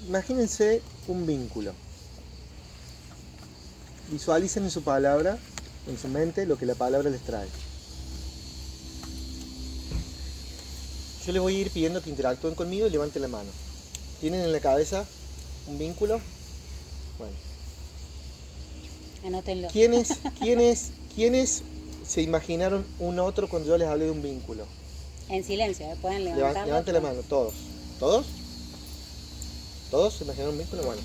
Imagínense un vínculo. Visualicen en su palabra, en su mente, lo que la palabra les trae. Yo les voy a ir pidiendo que interactúen conmigo y levanten la mano. ¿Tienen en la cabeza un vínculo? Bueno. Anótenlo. ¿Quiénes se imaginaron un otro cuando yo les hablé de un vínculo? En silencio, pueden levantarlo. Levanten la mano, todos. ¿Todos? ¿Todos se imaginaron un vínculo? Bueno.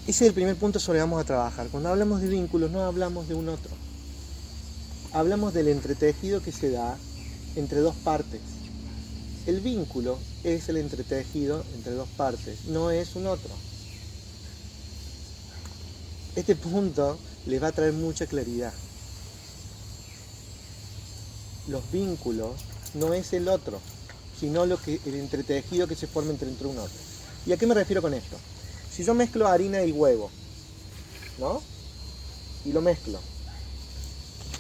Ese es el primer punto sobre el que vamos a trabajar. Cuando hablamos de vínculos no hablamos de un otro. Hablamos del entretejido que se da entre dos partes. El vínculo es el entretejido entre dos partes, no es un otro. Este punto les va a traer mucha claridad. Los vínculos no es el otro, sino el entretejido que se forma entre un otro. ¿Y a qué me refiero con esto? Si yo mezclo harina y huevo, ¿no? Y lo mezclo,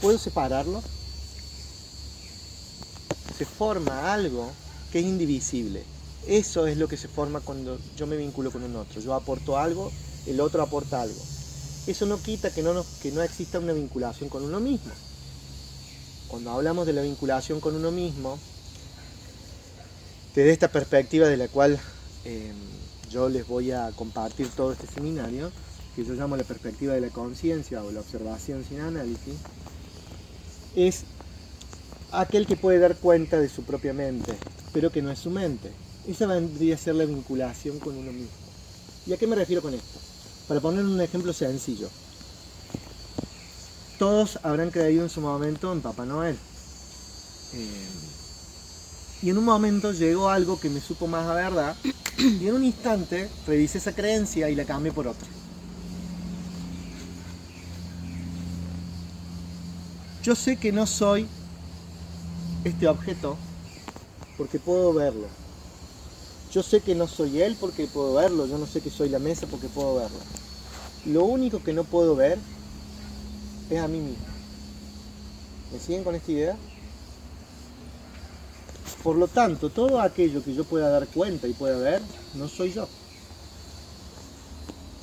¿puedo separarlo? Se forma algo que es indivisible. Eso es lo que se forma cuando yo me vinculo con un otro. Yo aporto algo, el otro aporta algo. Eso no quita que no exista una vinculación con uno mismo. Cuando hablamos de la vinculación con uno mismo, desde esta perspectiva de la cual yo les voy a compartir todo este seminario, que yo llamo la perspectiva de la conciencia o la observación sin análisis, es aquel que puede dar cuenta de su propia mente, pero que no es su mente. Esa vendría a ser la vinculación con uno mismo. ¿Y a qué me refiero con esto? Para poner un ejemplo sencillo. Todos habrán creído en su momento en Papá Noel. Y en un momento llegó algo que me supo más a verdad, y en un instante revisé esa creencia y la cambié por otra. Yo sé que no soy este objeto porque puedo verlo. Yo sé que no soy él porque puedo verlo. Yo no sé que soy la mesa porque puedo verlo. Lo único que no puedo ver es a mí mismo. ¿Me siguen con esta idea? Por lo tanto, todo aquello que yo pueda dar cuenta y pueda ver, no soy yo.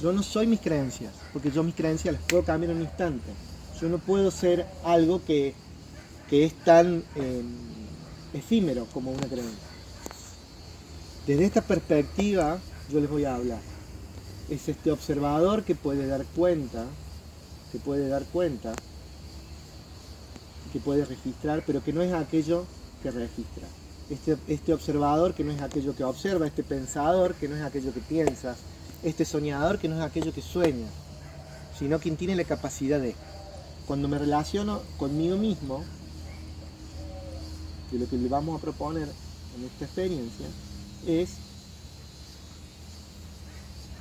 Yo no soy mis creencias, porque yo mis creencias las puedo cambiar en un instante. Yo no puedo ser algo que es tan efímero como una creencia. Desde esta perspectiva yo les voy a hablar. Es este observador que puede dar cuenta, que puede registrar, pero que no es aquello que registra. Este observador que no es aquello que observa, este pensador que no es aquello que piensa, este soñador que no es aquello que sueña, sino quien tiene la capacidad de, cuando me relaciono conmigo mismo, de lo que le vamos a proponer en esta experiencia, es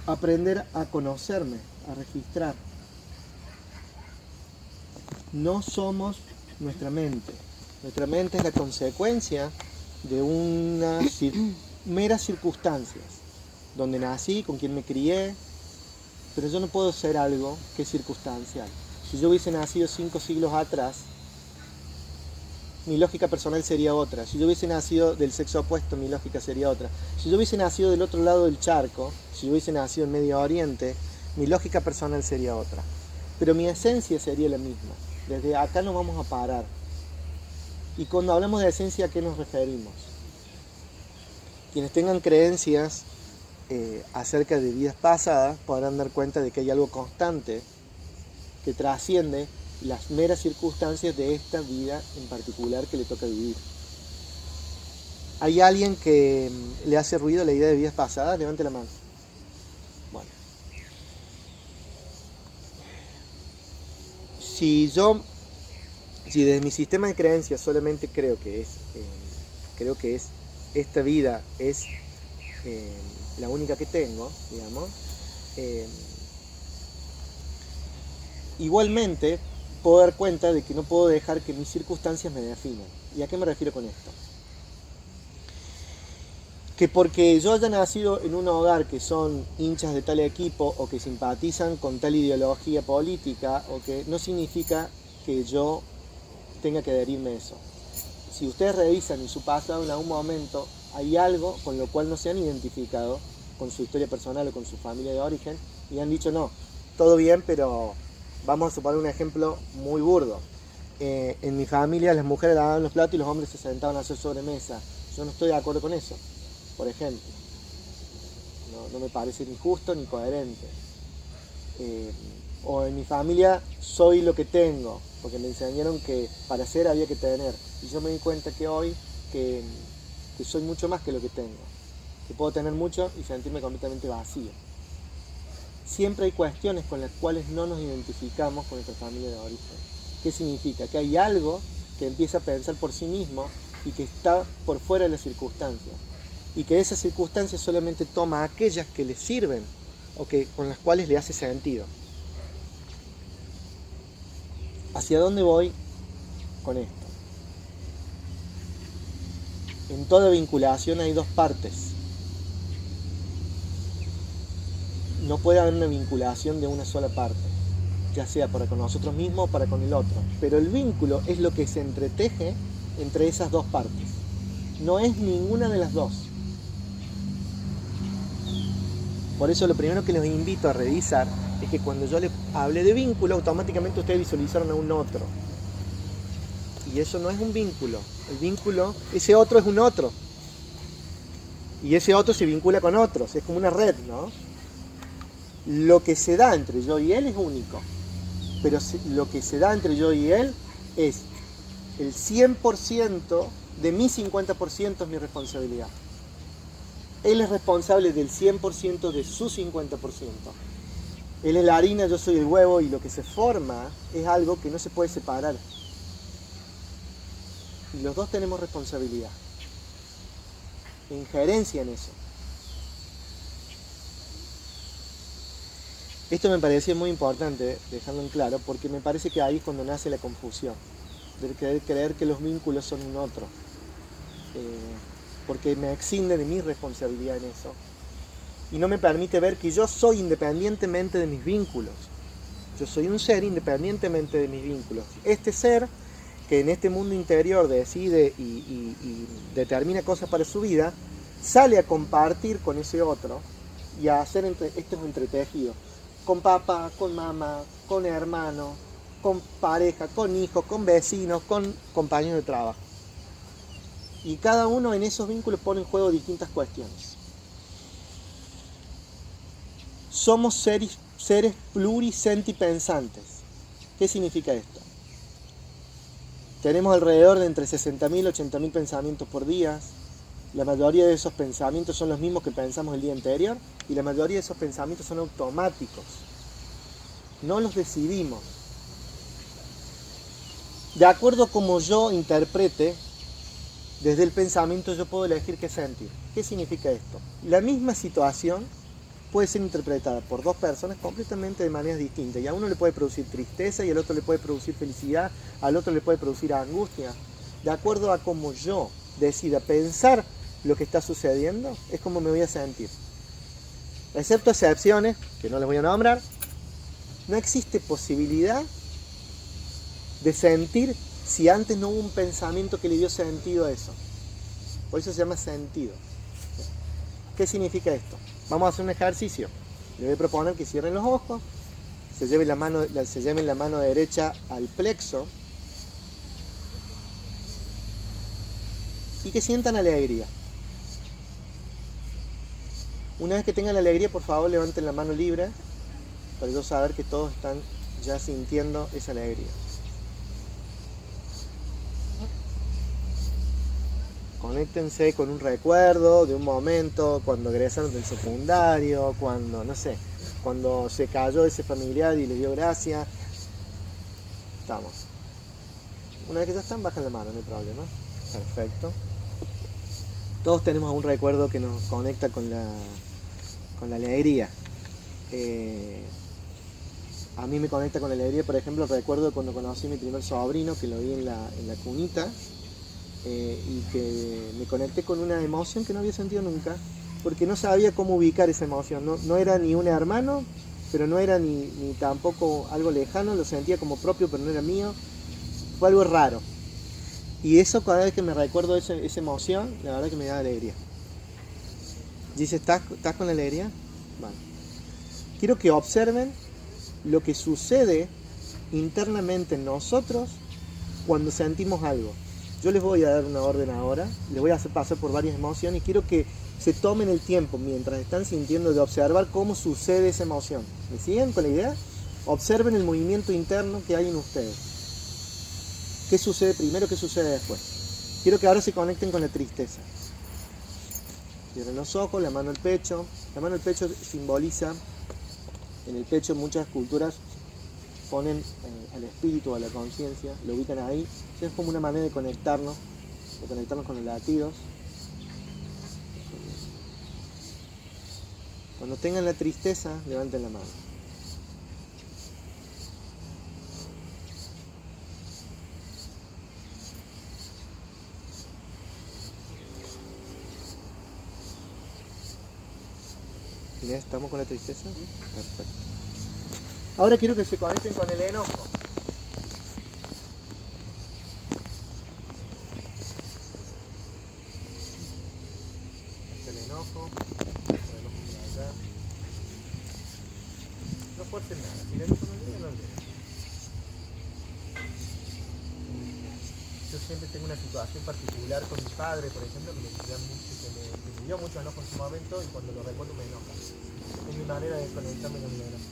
aprender a conocerme, a registrar. No somos nuestra mente. Nuestra mente es la consecuencia de unas meras circunstancias. Donde nací, con quien me crié, pero yo no puedo ser algo que es circunstancial. Si yo hubiese nacido 5 siglos atrás, mi lógica personal sería otra. Si yo hubiese nacido del sexo opuesto, mi lógica sería otra. Si yo hubiese nacido del otro lado del charco, si yo hubiese nacido en Medio Oriente, mi lógica personal sería otra. Pero mi esencia sería la misma. Desde acá nos vamos a parar. Y cuando hablamos de esencia, ¿a qué nos referimos? Quienes tengan creencias acerca de vidas pasadas podrán dar cuenta de que hay algo constante que trasciende las meras circunstancias de esta vida en particular que le toca vivir. ¿Hay alguien que le hace ruido la idea de vidas pasadas? Levante la mano. Bueno. Si desde mi sistema de creencias solamente creo que es esta vida es la única que tengo, digamos, igualmente puedo dar cuenta de que no puedo dejar que mis circunstancias me definan. ¿Y a qué me refiero con esto? Que porque yo haya nacido en un hogar que son hinchas de tal equipo o que simpatizan con tal ideología política, o que no significa que yo tenga que adherirme a eso. Si ustedes revisan en su pasado, en algún momento hay algo con lo cual no se han identificado con su historia personal o con su familia de origen, y han dicho no, todo bien, pero vamos a suponer un ejemplo muy burdo. En mi familia las mujeres lavaban los platos y los hombres se sentaban a hacer sobremesa. Yo no estoy de acuerdo con eso, por ejemplo. No me parece ni justo ni coherente. O en mi familia soy lo que tengo, porque me enseñaron que para ser había que tener. Y yo me di cuenta que hoy que soy mucho más que lo que tengo. Que puedo tener mucho y sentirme completamente vacío. Siempre hay cuestiones con las cuales no nos identificamos con nuestra familia de origen. ¿Qué significa? Que hay algo que empieza a pensar por sí mismo y que está por fuera de las circunstancias. Y que esas circunstancias solamente toma aquellas que le sirven o con las cuales le hace sentido. ¿Hacia dónde voy con esto? En toda vinculación hay dos partes. No puede haber una vinculación de una sola parte, ya sea para con nosotros mismos o para con el otro. Pero el vínculo es lo que se entreteje entre esas dos partes. No es ninguna de las dos. Por eso lo primero que los invito a revisar es que cuando yo les hable de vínculo, automáticamente ustedes visualizaron a un otro. Y eso no es un vínculo. El vínculo, ese otro es un otro. Y ese otro se vincula con otros. Es como una red, ¿no? Lo que se da entre yo y él es único. Pero lo que se da entre yo y él es el 100% de mi 50% es mi responsabilidad. Él es responsable del 100% de su 50%. Él es la harina, yo soy el huevo, y lo que se forma es algo que no se puede separar. Y los dos tenemos responsabilidad, injerencia en eso. Esto me parecía muy importante dejarlo en claro, porque me parece que ahí es cuando nace la confusión, de creer que los vínculos son un otro. Porque me exime de mi responsabilidad en eso y no me permite ver que yo soy independientemente de mis vínculos. Yo soy un ser independientemente de mis vínculos. Este ser que en este mundo interior decide y determina cosas para su vida, sale a compartir con ese otro y a hacer estos entretejidos con papá, con mamá, con hermano, con pareja, con hijos, con vecinos, con compañeros de trabajo. Y cada uno en esos vínculos pone en juego distintas cuestiones. Somos seres plurisentipensantes. ¿Qué significa esto? Tenemos alrededor de entre 60.000 y 80.000 pensamientos por día. La mayoría de esos pensamientos son los mismos que pensamos el día anterior y la mayoría de esos pensamientos son automáticos. No los decidimos. De acuerdo a cómo yo interprete, desde el pensamiento yo puedo elegir qué sentir. ¿Qué significa esto? La misma situación puede ser interpretada por dos personas completamente de maneras distintas. Y a uno le puede producir tristeza y al otro le puede producir felicidad, al otro le puede producir angustia. De acuerdo a cómo yo decida pensar lo que está sucediendo, es como me voy a sentir. Excepto excepciones, que no les voy a nombrar, no existe posibilidad de sentir si antes no hubo un pensamiento que le dio sentido a eso. Por eso se llama sentido. ¿Qué significa esto? Vamos a hacer un ejercicio. Le voy a proponer que cierren los ojos, se lleven la mano derecha al plexo y que sientan alegría. Una vez que tengan la alegría, por favor levanten la mano libre para yo saber que todos están ya sintiendo esa alegría. Conéctense con un recuerdo de un momento cuando egresaron del secundario, cuando, no sé, cuando se cayó ese familiar y le dio gracia. Estamos. Una vez que ya están, bajan la mano, no hay problema. Perfecto. Todos tenemos un recuerdo que nos conecta con la alegría. A mí me conecta con la alegría, por ejemplo, recuerdo cuando conocí a mi primer sobrino, que lo vi en la cunita. Y que me conecté con una emoción que no había sentido nunca, porque no sabía cómo ubicar esa emoción. No era ni un hermano, pero no era ni tampoco algo lejano, lo sentía como propio, pero no era mío. Fue algo raro. Y eso, cada vez que me recuerdo esa emoción, la verdad que me da alegría. Dice, ¿estás con la alegría? Vale. Quiero que observen lo que sucede internamente en nosotros cuando sentimos algo. Yo les voy a dar una orden ahora, les voy a hacer pasar por varias emociones y quiero que se tomen el tiempo mientras están sintiendo de observar cómo sucede esa emoción. ¿Me siguen con la idea? Observen el movimiento interno que hay en ustedes. ¿Qué sucede primero? ¿Qué sucede después? Quiero que ahora se conecten con la tristeza. Cierren los ojos, la mano al pecho. La mano al pecho simboliza, en el pecho en muchas culturas ponen al espíritu, a la conciencia, lo ubican ahí. Es como una manera de conectarnos con los latidos. Cuando tengan la tristeza, levanten la mano. ¿Inés, estamos con la tristeza? Perfecto. Ahora quiero que se conecten con el enojo. El enojo por allá. No fuercen nada, si el enojo no llega, no llega. Yo siempre tengo una situación particular con mi padre, por ejemplo, que me dio mucho enojo en su momento y cuando lo recuerdo me enoja. Es mi manera de conectarme con el enojo.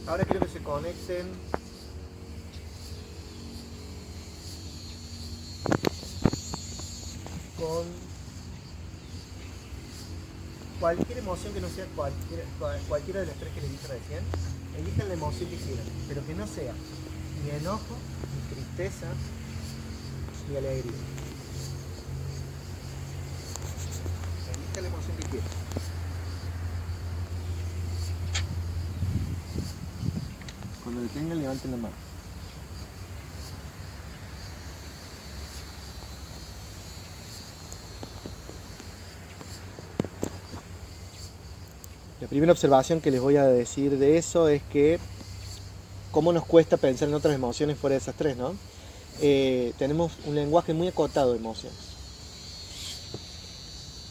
Ahora quiero que se conecten con cualquier emoción que no sea cualquiera de las tres que les dije recién. Elijan la emoción que quieran, pero que no sea ni enojo, ni tristeza, ni alegría. Elijan la emoción que quieran. Cuando detengan, levanten la mano. La primera observación que les voy a decir de eso es que cómo nos cuesta pensar en otras emociones fuera de esas tres, ¿no? Tenemos un lenguaje muy acotado de emociones.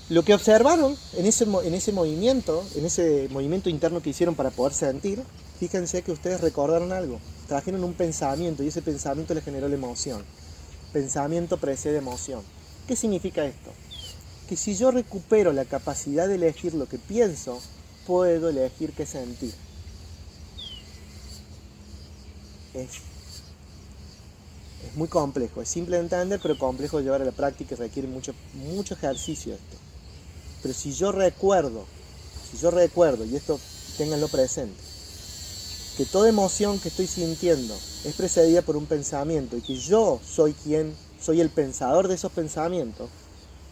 Lo que observaron en ese movimiento interno que hicieron para poder sentir, fíjense que ustedes recordaron algo, trajeron un pensamiento y ese pensamiento les generó la emoción. Pensamiento precede emoción. ¿Qué significa esto? Que si yo recupero la capacidad de elegir lo que pienso, puedo elegir qué sentir. Es muy complejo, es simple de entender, pero complejo de llevar a la práctica y requiere mucho ejercicio esto. Pero si yo recuerdo, y esto ténganlo presente, que toda emoción que estoy sintiendo es precedida por un pensamiento y que yo soy el pensador de esos pensamientos,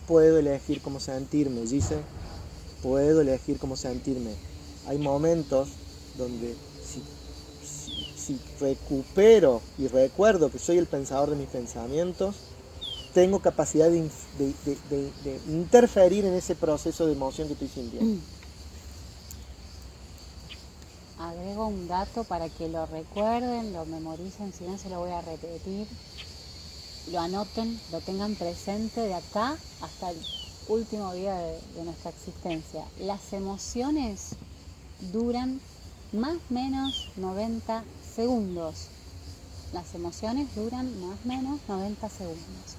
puedo elegir cómo sentirme, dice, puedo elegir cómo sentirme. Hay momentos donde si recupero y recuerdo que soy el pensador de mis pensamientos, tengo capacidad de interferir en ese proceso de emoción que estoy sintiendo. Agrego un dato para que lo recuerden, lo memoricen, si no se lo voy a repetir, lo anoten, lo tengan presente de acá hasta el último día de nuestra existencia. Las emociones duran más o menos 90 segundos. Las emociones duran más o menos 90 segundos.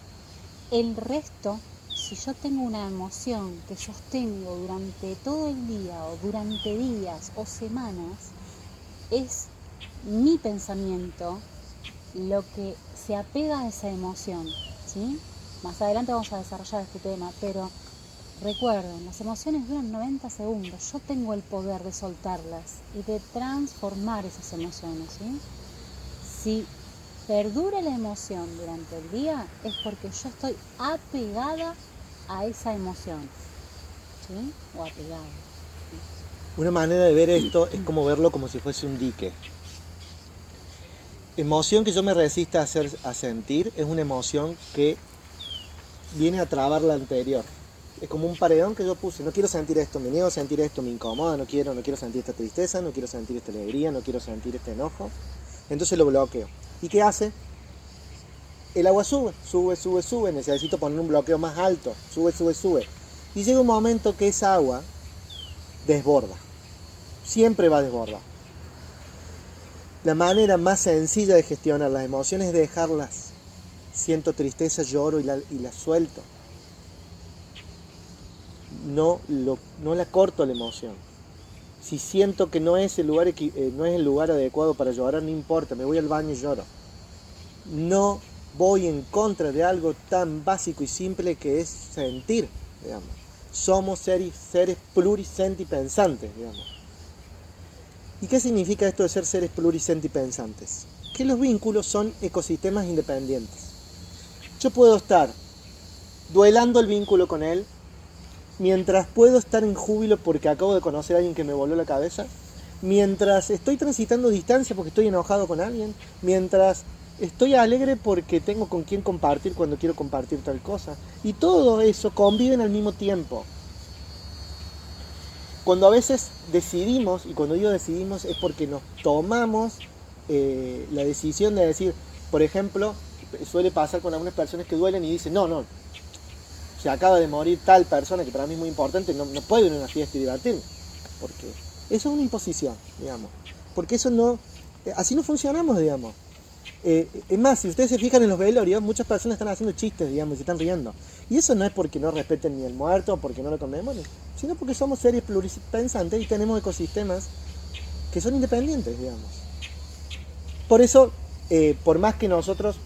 El resto, si yo tengo una emoción que sostengo durante todo el día o durante días o semanas, es mi pensamiento lo que se apega a esa emoción, ¿sí? Más adelante vamos a desarrollar este tema, pero recuerden, las emociones duran 90 segundos. Yo tengo el poder de soltarlas y de transformar esas emociones, ¿sí? Si perdura la emoción durante el día, es porque yo estoy apegada a esa emoción, ¿sí? O apegada. Una manera de ver esto es como verlo como si fuese un dique. Emoción que yo me resista a sentir es una emoción que viene a trabar la anterior. Es como un paredón que yo puse. No quiero sentir esto, me niego a sentir esto, me incomoda, no quiero sentir esta tristeza, no quiero sentir esta alegría, no quiero sentir este enojo. Entonces lo bloqueo. ¿Y qué hace? el agua sube, necesito poner un bloqueo más alto, sube. Y llega un momento que esa agua desborda, siempre va a desbordar. La manera más sencilla de gestionar las emociones es dejarlas. Siento tristeza, lloro y la suelto. No la corto la emoción. Si siento que no es el lugar adecuado para llorar, no importa, me voy al baño y lloro. No voy en contra de algo tan básico y simple que es sentir, digamos. Somos seres plurisentipensantes, digamos. ¿Y qué significa esto de ser seres plurisentipensantes? Que los vínculos son ecosistemas independientes. Yo puedo estar duelando el vínculo con él, mientras puedo estar en júbilo porque acabo de conocer a alguien que me voló la cabeza, mientras estoy transitando distancia porque estoy enojado con alguien, mientras estoy alegre porque tengo con quien compartir cuando quiero compartir tal cosa. Y todo eso conviven al mismo tiempo. Cuando a veces decidimos, y cuando digo decidimos es porque nos tomamos la decisión de decir, por ejemplo, suele pasar con algunas personas que duelen y dicen, no, se acaba de morir tal persona que para mí es muy importante, no puedo ir a una fiesta y divertirme. Porque eso es una imposición, digamos. Porque eso no, así no funcionamos, digamos. Es más, si ustedes se fijan en los velorios, muchas personas están haciendo chistes, digamos, y se están riendo. Y eso no es porque no respeten ni el muerto, o porque no lo conmemoren, sino porque somos seres pluripensantes y tenemos ecosistemas que son independientes, digamos. Por eso, por más que nosotros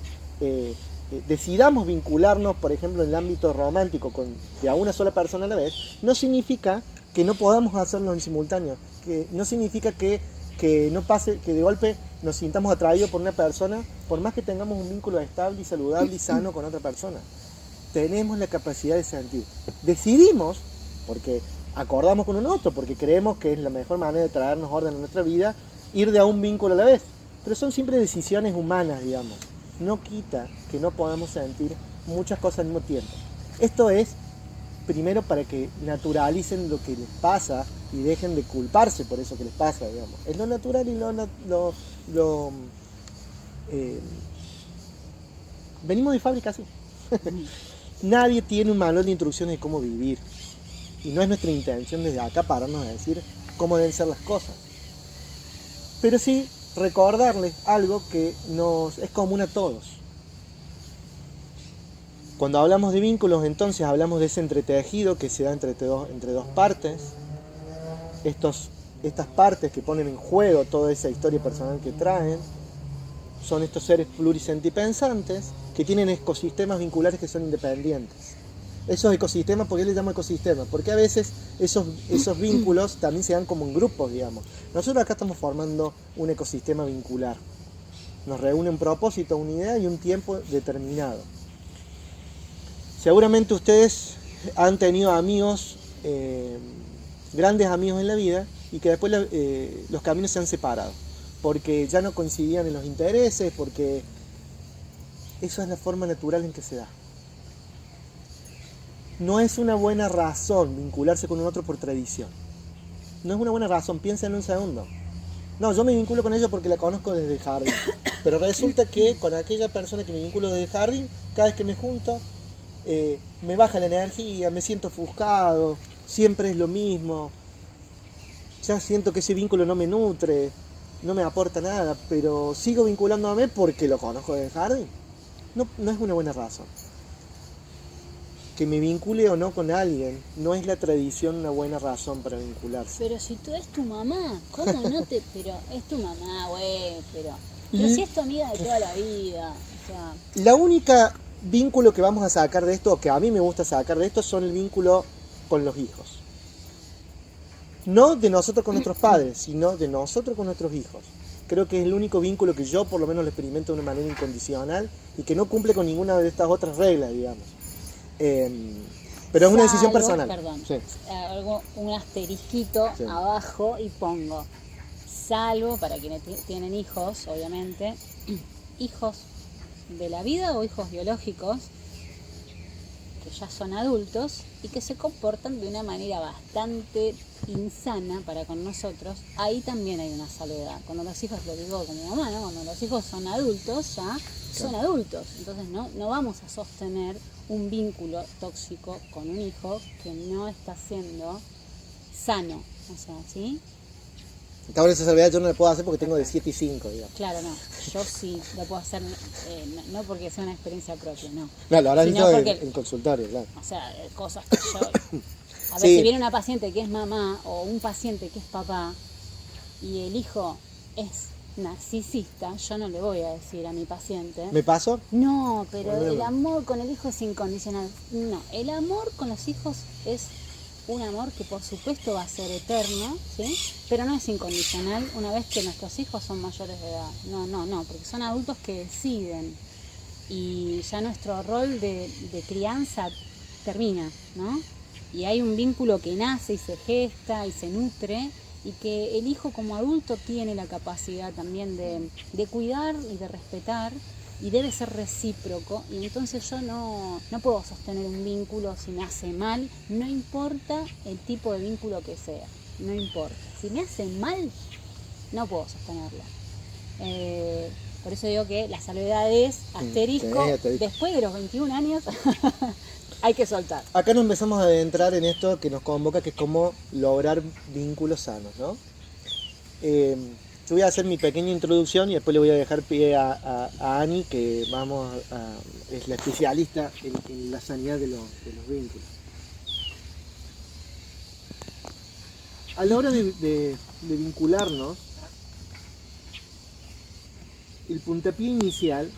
decidamos vincularnos, por ejemplo, en el ámbito romántico de a una sola persona a la vez, no significa que no podamos hacerlo en simultáneo, que no significa que no pase, que de golpe nos sintamos atraídos por una persona, por más que tengamos un vínculo estable y saludable y sano con otra persona. Tenemos la capacidad de sentir. Decidimos, porque acordamos con un otro, porque creemos que es la mejor manera de traernos orden a nuestra vida, ir de a un vínculo a la vez. Pero son siempre decisiones humanas, digamos. No quita que no podamos sentir muchas cosas al mismo tiempo. Esto es, primero, para que naturalicen lo que les pasa y dejen de culparse por eso que les pasa, digamos. Es lo natural y venimos de fábrica así. Nadie tiene un manual de instrucciones de cómo vivir. Y no es nuestra intención desde acá pararnos a decir cómo deben ser las cosas. Pero sí recordarles algo que es común a todos. Cuando hablamos de vínculos, entonces hablamos de ese entretejido que se da entre dos partes. Estas partes que ponen en juego toda esa historia personal que traen son estos seres plurisentipensantes que tienen ecosistemas vinculares que son independientes. Esos ecosistemas, ¿por qué les llamo ecosistemas? Porque a veces esos vínculos también se dan como en grupos, digamos. Nosotros acá estamos formando un ecosistema vincular. Nos reúne un propósito, una idea y un tiempo determinado. Seguramente ustedes han tenido amigos, grandes amigos en la vida, y que después los caminos se han separado, porque ya no coincidían en los intereses, porque eso es la forma natural en que se da. No es una buena razón vincularse con un otro por tradición. No es una buena razón, piénsenlo un segundo. No, yo me vinculo con ella porque la conozco desde el jardín, pero resulta que con aquella persona que me vinculo desde el jardín, cada vez que me junto, me baja la energía, me siento ofuscado, siempre es lo mismo, ya siento que ese vínculo no me nutre, no me aporta nada, pero sigo vinculándome porque lo conozco desde el jardín. No es una buena razón. Que me vincule o no con alguien no es la tradición una buena razón para vincularse. Pero si tú es tu mamá, ¿cómo no te...? Pero es tu mamá, güey, pero si es tu amiga de toda la vida, o sea... La única vínculo que vamos a sacar de esto, o que a mí me gusta sacar de esto, son el vínculo con los hijos. No de nosotros con nuestros padres, sino de nosotros con nuestros hijos. Creo que es el único vínculo que yo por lo menos lo experimento de una manera incondicional y que no cumple con ninguna de estas otras reglas, digamos. Pero es una decisión personal. Perdón, sí. Un asterisquito sí. abajo y pongo, salvo para quienes tienen hijos, obviamente, hijos de la vida o hijos biológicos, que ya son adultos y que se comportan de una manera bastante insana para con nosotros, ahí también hay una salvedad. Cuando los hijos, lo digo como mamá, ¿no? Cuando los hijos son adultos, ya son adultos. Entonces no vamos a sostener un vínculo tóxico con un hijo que no está siendo sano. O sea, ¿sí? Ahora esa salvedad yo no la puedo hacer porque tengo de 7 y 5, digamos. Claro, no. Yo sí lo puedo hacer, no porque sea una experiencia propia, no. No, lo habrás Sino visto porque, en consultorio, claro. o sea, cosas que yo... A ver, Sí. si viene una paciente que es mamá o un paciente que es papá y el hijo es narcisista, yo no le voy a decir a mi paciente... ¿Me paso? No, pero Problema. el amor con el hijo es incondicional. No, el amor con los hijos es un amor que por supuesto va a ser eterno, ¿sí? Pero no es incondicional una vez que nuestros hijos son mayores de edad. No, porque son adultos que deciden y ya nuestro rol de crianza termina, ¿no? Y hay un vínculo que nace y se gesta y se nutre y que el hijo como adulto tiene la capacidad también de cuidar y de respetar y debe ser recíproco, y entonces yo no puedo sostener un vínculo si me hace mal, no importa el tipo de vínculo que sea, no importa. Si me hace mal, no puedo sostenerlo. Por eso digo que la salvedad es asterisco, Sí, asterisco. después de los 21 años hay que soltar. Acá nos empezamos a adentrar en esto que nos convoca, que es cómo lograr vínculos sanos, ¿no? Yo voy a hacer mi pequeña introducción y después le voy a dejar pie a Ani, que es la especialista en la sanidad de los vínculos. A la hora de vincularnos, el puntapié inicial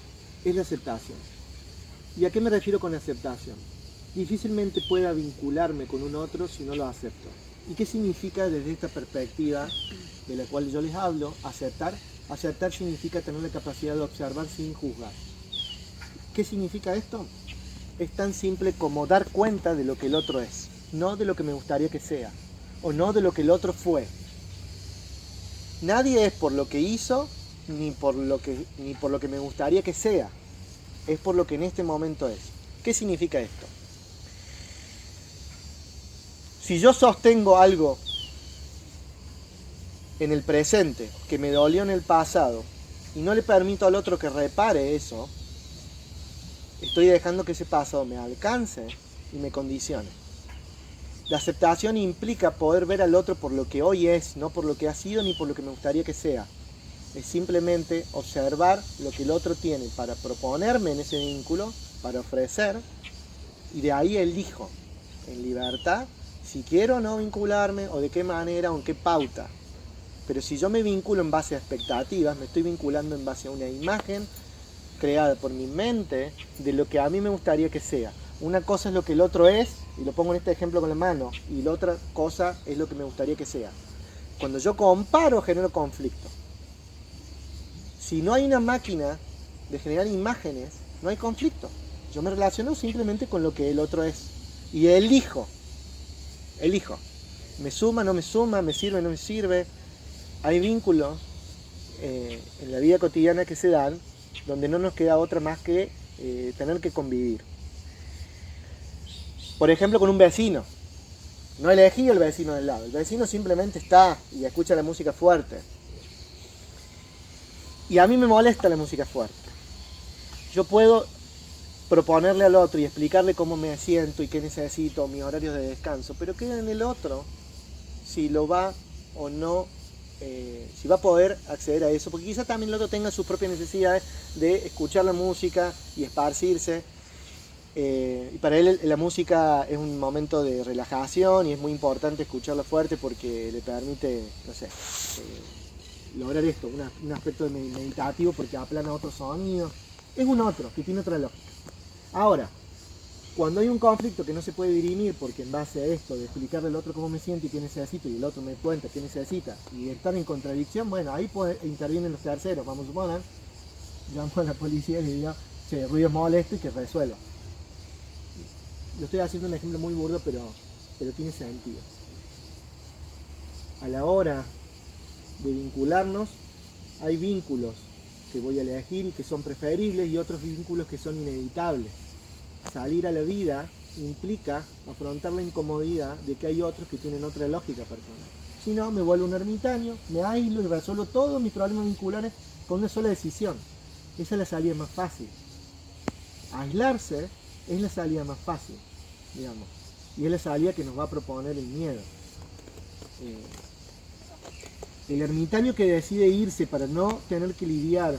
es la aceptación. ¿Y a qué me refiero con aceptación? Difícilmente pueda vincularme con un otro si no lo acepto. ¿Y qué significa desde esta perspectiva de la cual yo les hablo? Aceptar. Aceptar significa tener la capacidad de observar sin juzgar. ¿Qué significa esto? Es tan simple como dar cuenta de lo que el otro es, no de lo que me gustaría que sea, o no de lo que el otro fue. Nadie es por lo que hizo, ni por lo que me gustaría que sea. Es por lo que en este momento es. ¿Qué significa esto? Si yo sostengo algo en el presente que me dolió en el pasado y no le permito al otro que repare eso, estoy dejando que ese pasado me alcance y me condicione. La aceptación implica poder ver al otro por lo que hoy es, no por lo que ha sido ni por lo que me gustaría que sea. Es simplemente observar lo que el otro tiene para proponerme en ese vínculo, para ofrecer, y de ahí elijo en libertad si quiero o no vincularme, o de qué manera, o en qué pauta. Pero si yo me vinculo en base a expectativas, me estoy vinculando en base a una imagen creada por mi mente de lo que a mí me gustaría que sea. Una cosa es lo que el otro es, y lo pongo en este ejemplo con la mano, y la otra cosa es lo que me gustaría que sea. Cuando yo comparo, genero conflicto. Si no hay una máquina de generar imágenes, no hay conflicto. Yo me relaciono simplemente con lo que el otro es. Y elijo. Me suma, no me suma, me sirve, no me sirve. Hay vínculos en la vida cotidiana que se dan donde no nos queda otra más que tener que convivir. Por ejemplo, con un vecino. No elegí el vecino del lado. El vecino simplemente está y escucha la música fuerte. Y a mí me molesta la música fuerte. Yo puedo proponerle al otro y explicarle cómo me siento y qué necesito, mis horarios de descanso, pero queda en el otro si lo va o no, si va a poder acceder a eso, porque quizá también el otro tenga sus propias necesidades de escuchar la música y esparcirse, y para él la música es un momento de relajación y es muy importante escucharla fuerte porque le permite, no sé, lograr esto, un aspecto meditativo porque aplana otros sonidos, es un otro, que tiene otra lógica. Ahora, cuando hay un conflicto que no se puede dirimir porque en base a esto, de explicarle al otro cómo me siento y qué necesito, y el otro me cuenta qué necesita, y estar en contradicción, bueno, ahí intervienen los terceros, vamos a suponer, llamo a la policía y le digo, che, el ruido es molesto y que resuelva. Lo estoy haciendo un ejemplo muy burdo, pero tiene sentido. A la hora de vincularnos, hay vínculos que voy a elegir y que son preferibles y otros vínculos que son inevitables. Salir a la vida implica afrontar la incomodidad de que hay otros que tienen otra lógica personal. Si no, me vuelvo un ermitaño, me aíslo y resuelvo todos mis problemas vinculares con una sola decisión. Esa es la salida más fácil. Aislarse es la salida más fácil, digamos, y es la salida que nos va a proponer el miedo. El ermitaño que decide irse para no tener que lidiar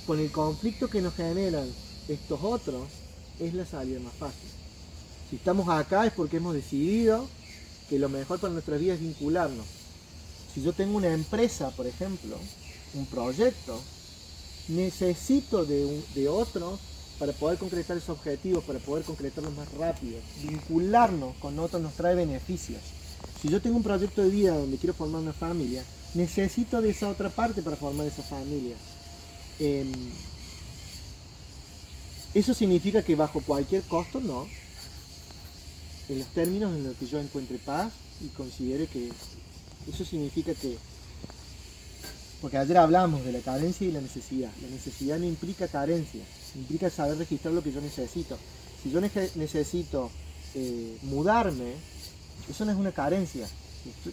con el conflicto que nos generan estos otros es la salida más fácil. Si estamos acá es porque hemos decidido que lo mejor para nuestra vida es vincularnos. Si yo tengo una empresa, por ejemplo, un proyecto, necesito de otros para poder concretar esos objetivos, para poder concretarlos más rápido. Vincularnos con otros nos trae beneficios. Si yo tengo un proyecto de vida donde quiero formar una familia, necesito de esa otra parte para formar esa familia. ¿Eso significa que bajo cualquier costo? No. En los términos en los que yo encuentre paz y considere que eso significa que... Porque ayer hablamos de la carencia y la necesidad. La necesidad no implica carencia, implica saber registrar lo que yo necesito. Si yo necesito mudarme, eso no es una carencia.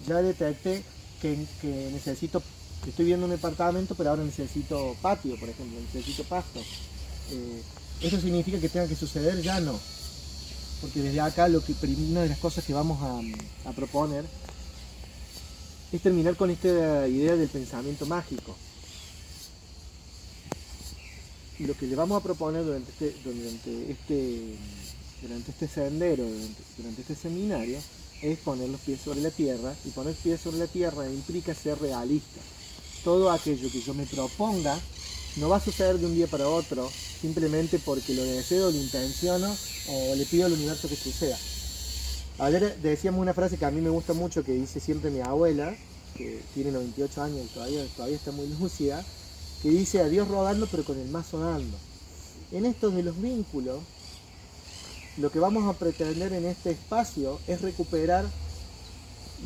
Ya detecté que necesito, que estoy viendo un departamento, pero ahora necesito patio, por ejemplo, necesito pasto. ¿Eso significa que tenga que suceder? Ya no. Porque desde acá una de las cosas que vamos a proponer es terminar con esta idea del pensamiento mágico. Y lo que le vamos a proponer durante este sendero, durante este seminario, es poner los pies sobre la tierra, y poner pies sobre la tierra implica ser realista. Todo aquello que yo me proponga no va a suceder de un día para otro, simplemente porque lo deseo, lo intenciono o le pido al universo que suceda. Ayer decíamos una frase que a mí me gusta mucho, que dice siempre mi abuela, que tiene 98 años y todavía está muy lúcida, que dice: a Dios rogando pero con el mazo dando. En estos de los vínculos, lo que vamos a pretender en este espacio es recuperar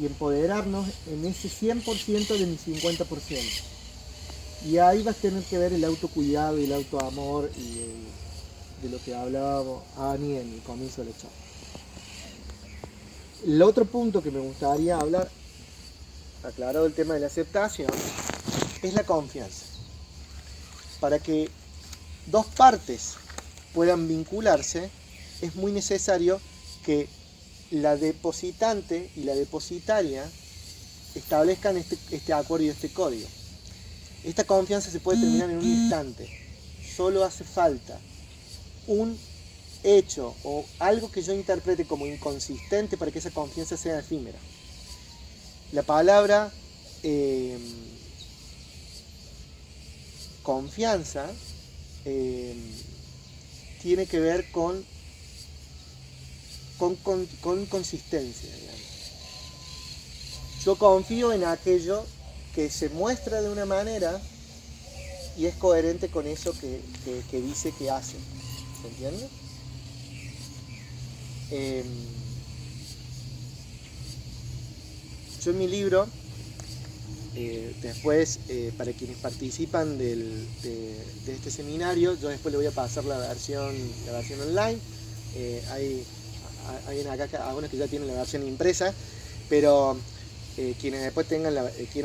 y empoderarnos en ese 100% de mi 50%. Y ahí vas a tener que ver el autocuidado y el autoamor y de lo que hablábamos Ani en el comienzo de la charla. El otro punto que me gustaría hablar, aclarado el tema de la aceptación, es la confianza. Para que dos partes puedan vincularse, es muy necesario que la depositante y la depositaria establezcan este acuerdo y este código. Esta confianza se puede terminar en un instante. Solo hace falta un hecho o algo que yo interprete como inconsistente para que esa confianza sea efímera. La palabra confianza tiene que ver con consistencia, digamos. Yo confío en aquello que se muestra de una manera y es coherente con eso que dice que hace. ¿Se entiende? Yo en mi libro, después, para quienes participan de este seminario, yo después le voy a pasar la versión online. Hay acá algunos que ya tienen la versión impresa, pero quienes después quieran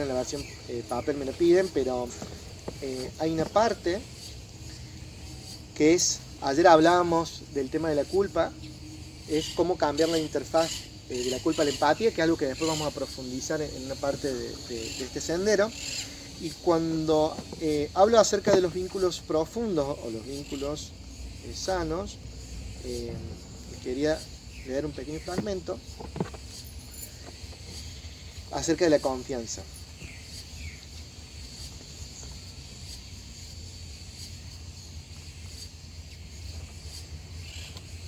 la versión papel me lo piden, pero hay una parte que es, ayer hablábamos del tema de la culpa, es cómo cambiar la interfaz de la culpa a la empatía, que es algo que después vamos a profundizar en una parte de este sendero. Y cuando hablo acerca de los vínculos profundos o los vínculos sanos, quería leer un pequeño fragmento acerca de la confianza.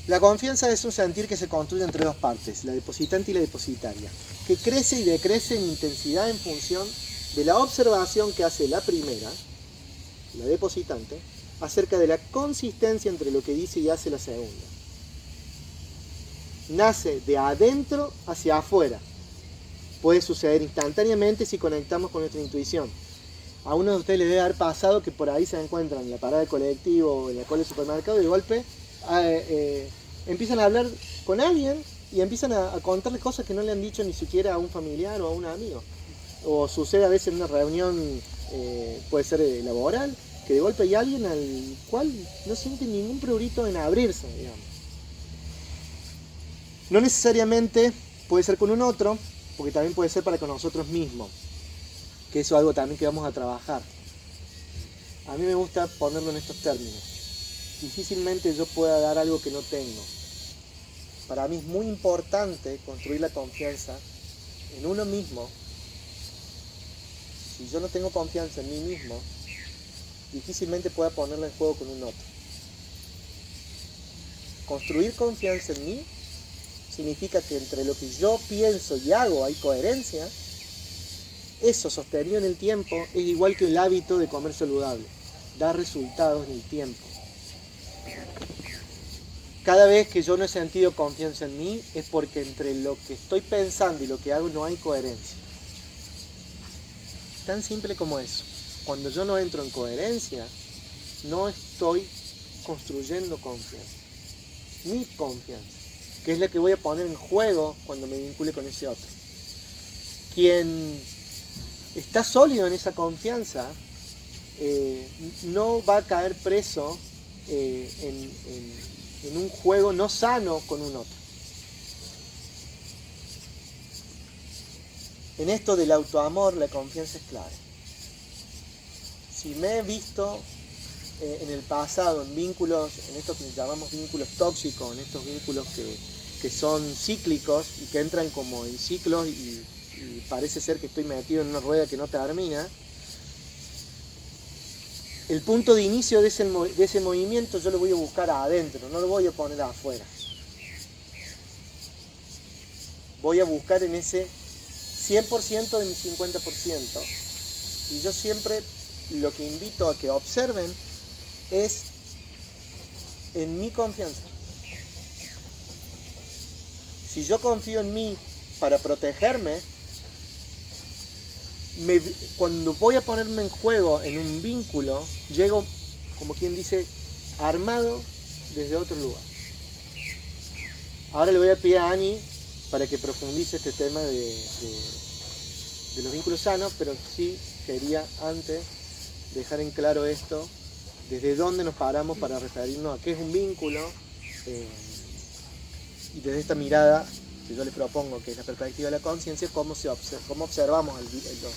La confianza es un sentir que se construye entre dos partes, la depositante y la depositaria, que crece y decrece en intensidad en función de la observación que hace la primera, la depositante, acerca de la consistencia entre lo que dice y hace la segunda. Nace de adentro hacia afuera. Puede suceder instantáneamente si conectamos con nuestra intuición. A uno de ustedes les debe haber pasado que por ahí se encuentran en la parada de colectivo o en la cola del supermercado y de golpe empiezan a hablar con alguien y empiezan a contarle cosas que no le han dicho ni siquiera a un familiar o a un amigo. O sucede a veces en una reunión, puede ser laboral, que de golpe hay alguien al cual no siente ningún prurito en abrirse, digamos. No necesariamente puede ser con un otro, porque también puede ser para con nosotros mismos, que eso es algo también que vamos a trabajar. A mí me gusta ponerlo en estos términos. Difícilmente yo pueda dar algo que no tengo. Para mí es muy importante construir la confianza en uno mismo. Si yo no tengo confianza en mí mismo, difícilmente pueda ponerla en juego con un otro. Construir confianza en mí significa que entre lo que yo pienso y hago hay coherencia. Eso sostenido en el tiempo es igual que el hábito de comer saludable. Da resultados en el tiempo. Cada vez que yo no he sentido confianza en mí es porque entre lo que estoy pensando y lo que hago no hay coherencia. Tan simple como eso. Cuando yo no entro en coherencia, no estoy construyendo confianza. Mi confianza, que es la que voy a poner en juego cuando me vincule con ese otro. Quien está sólido en esa confianza no va a caer preso en un juego no sano con un otro. En esto del autoamor, la confianza es clave. Si me he visto en el pasado en vínculos, en estos que llamamos vínculos tóxicos, en estos vínculos que son cíclicos y que entran como en ciclos y parece ser que estoy metido en una rueda que no termina, el punto de inicio de ese movimiento yo lo voy a buscar adentro, no lo voy a poner afuera. Voy a buscar en ese 100% de mi 50%. Y yo siempre lo que invito a que observen es en mi confianza. Si yo confío en mí para protegerme, cuando voy a ponerme en juego en un vínculo, llego, como quien dice, armado desde otro lugar. Ahora le voy a pedir a Ani para que profundice este tema de los vínculos sanos, pero sí quería antes dejar en claro esto, desde dónde nos paramos para referirnos a qué es un vínculo, y desde esta mirada que yo les propongo, que es la perspectiva de la conciencia, cómo observamos los vínculos.